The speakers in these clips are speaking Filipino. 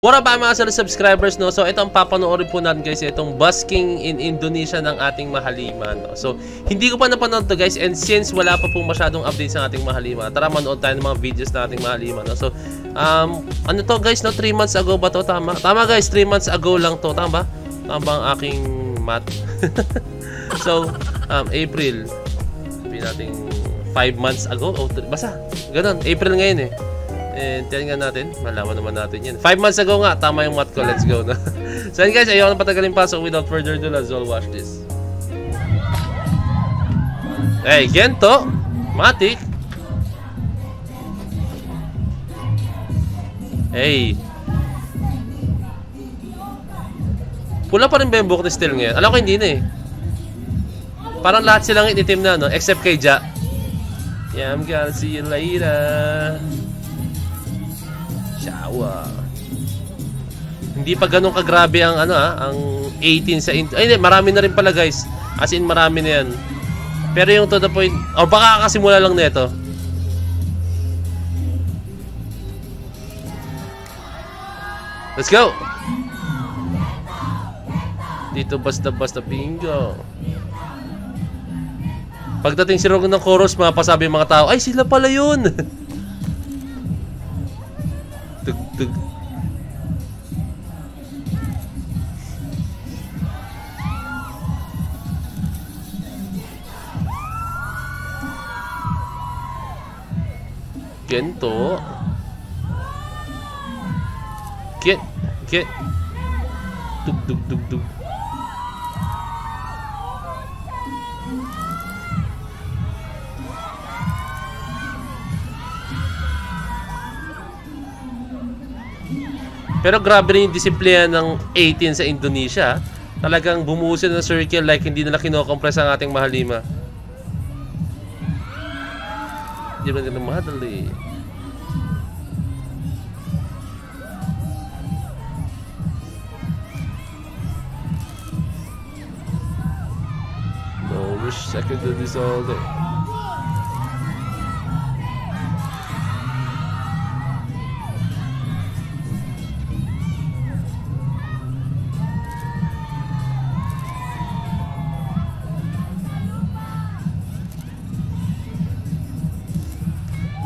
Pura ba mga subscribers, no? So ito ang papanoorin po natin guys, itong busking in Indonesia ng ating Mahalima, no? So hindi ko pa napanood to guys, and since wala pa po masyadong updates ng ating Mahalima, tara manood tayo ng mga videos ng ating Mahalima, no? So ano to guys, no? 3 months ago ba to? Tama? Tama guys, 3 months ago lang to. Tama ba? Tama ba ang aking math? So April, sabihin natin 5 months ago o basta ganun, April ngayon eh. And tingnan natin, malaman naman natin yan. 5 months ago nga, tama yung math ko. Let's go na. So yun guys, ayoko na patagalin pa. So without further ado, let's all watch this. Hey, Gento Matic. Hey, pula pa rin ba yung buhok ni Steel ngayon? Alam ko hindi na eh. Parang lahat silang ititim na, no? Except kay Ja. Yeah, I'm gonna see you later. Shawa. Hindi pa ganun kagrabe ang ano ang 18 sa ay hindi, marami na rin pala guys. As in marami na yan. Pero yung to the point, o baka kasimula lang nito. Let's go. Dito basta bingo. Pagdating si Rogan ng chorus, mapasabi yung mga tao, ay sila pala yun. Tug. Gento. Get. Tug. Pero grabe rin yung disiplina ng 18 sa Indonesia. Talagang bumuo sila ng circle like hindi nila kinokompress ang ating Mahalima. Hindi ba nila madali? No, wish I could do this all day.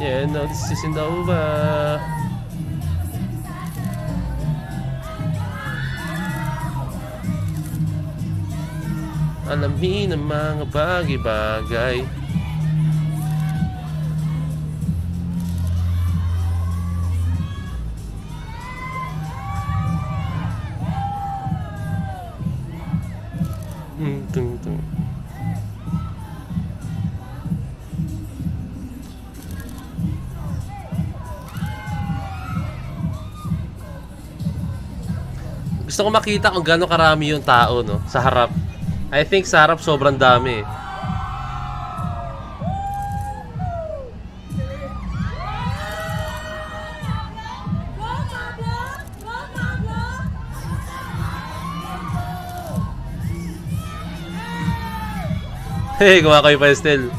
Yeah, no, this isn't over. Alamin ang mga bagay-bagay. Tung. Gusto ko makita kung gaano karami yung tao, no, sa harap. I think sa harap sobrang dami. Hey, kumakayo pa yung Steel.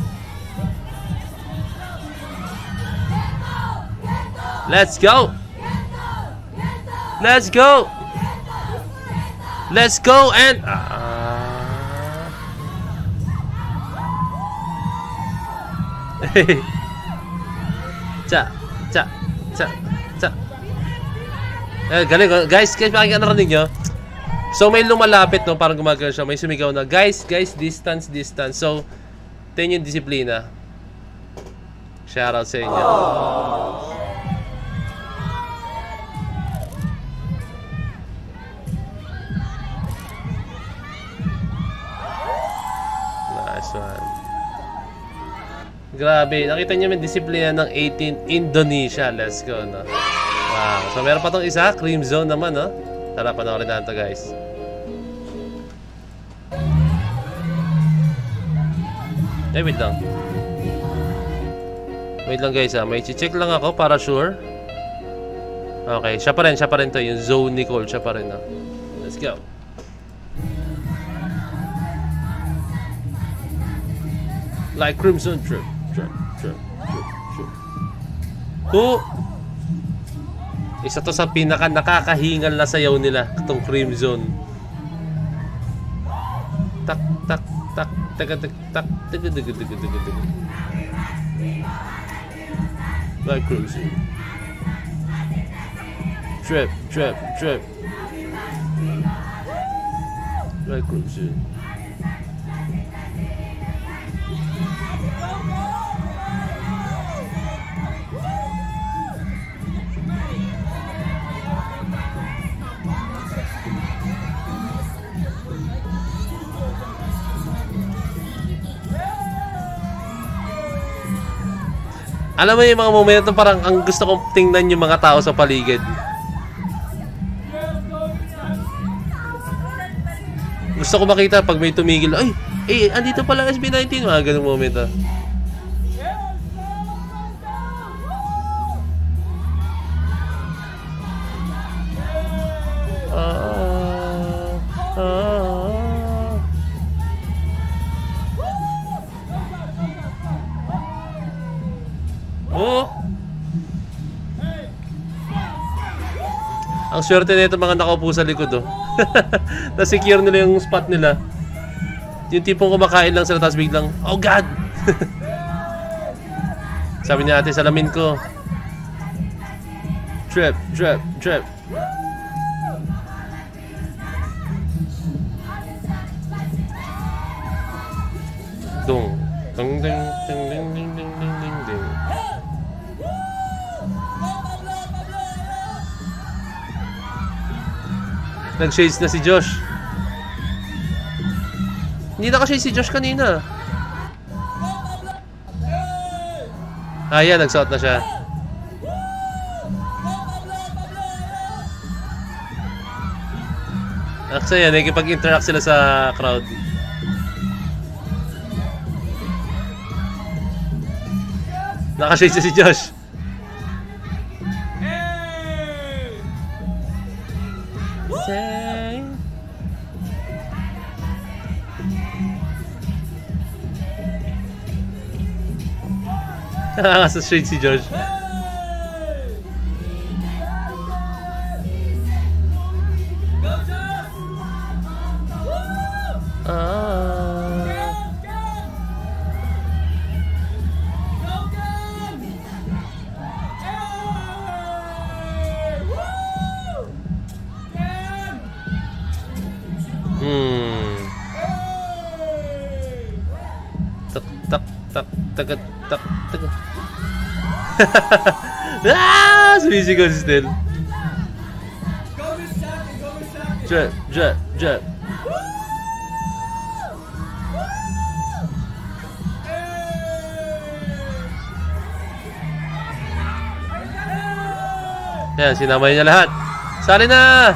Let's go! Let's go! Let's go and Cha. Galing guys, pakinggan na rin niyo. So may lumalapit, no, parang gumagano siya, may sumigaw na, guys, distance. So tingnan yung disiplina. Shoutout sa inyo. Grabe, nakita niyo yung disiplina ng 18 Indonesia. Let's go, no? Wow. So meron pa tong isa, Cream Zone naman, no? Tara, panoorin natin to, guys. Wait lang. Wait lang, guys, ha. May check lang ako para sure. Okay, siya pa rin to. Yung Zone Nicole, siya pa rin, no? Let's go. Like Crimson Trip. Who? Isa to sa pinaka nakakahingal na sayaw nila, itong Crimson. Tak tak tak tak tak tak tak tak tak tak. Like Crimson. Trap trap trap. Like Crimson. Alam mo yung mga momento parang ang gusto kong tingnan yung mga tao sa paligid. Gusto ko makita pag may tumigil, ay, andito pala SB19, mga ganung momento. Oh! Ang swerte nito mga nakaupo sa likod, oh. Na-secure nila yung spot nila. Yung tipong kumakain lang sila tapos biglang, oh God! Sabi niya ate, salamin ko. Trap, trap, trap. Dong. Dong, ding, ding, ding, ding, ding, ding, ding, ding. Nag-shades na si Josh. Hindi naka-shades si Josh kanina. Ayan, nagsuot na siya. Actually, yan, nakikipag-interact sila sa crowd. Naka-shades na si Josh. Sa shade si George. Tak tak tak tak tak tak. Ah! Sumisigaw si Stel. Jab, jab, jab. Yan, sinamay niya lahat. Sali na!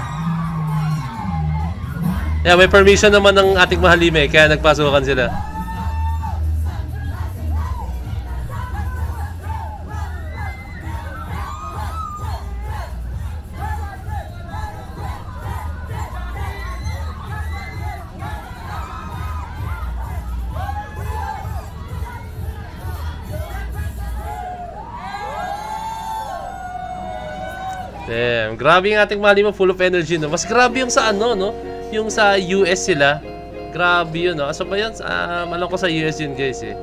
Yan, may permission naman ng ating mahalime, kaya nagpasukan sila. Damn, grabe yung ating Mahalima, full of energy, no? Mas grabe yung sa ano, no? Yung sa US sila. Grabe yun, no? Asa ba yun? Alam ko sa US yun, guys, eh.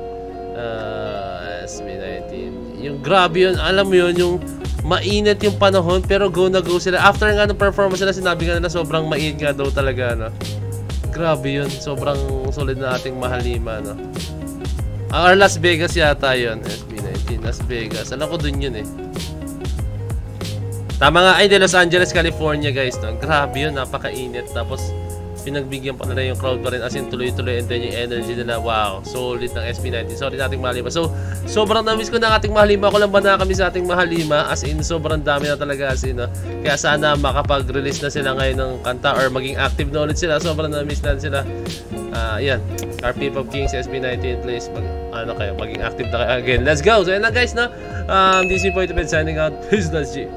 SB19. Yung grabe yun, alam mo yun, yung mainit yung panahon, pero go na go sila. After nga ng performance nila, sinabi nga nila sobrang mainit nga daw talaga, no? Grabe yun, sobrang solid na ating Mahalima, no? Or Las Vegas yata yun, SB19, Las Vegas. Alam ko dun yun, eh. Tama nga, ay, de Los Angeles, California, guys, no? Grabe yun, napakainit. Tapos, pinagbigyan pa nila yung crowd pa rin, as in tuloy-tuloy, and then yung energy nila, wow, solid ng SB19. Sorry nating Mahalima. So, sobrang na-miss ko na ating Mahalima. Ako lang ba na kami sa ating Mahalima? As in, sobrang dami na talaga, as in, no? Kaya sana makapag-release na sila ngayon ng kanta or maging active na ulit sila. Sobrang na-miss na sila. Yan, RP Pop Kings, SB19, please, maging active na kayo again. Let's go! So, yan lang, guys, no? This is Boy to Bed signing out. Peace, let's G.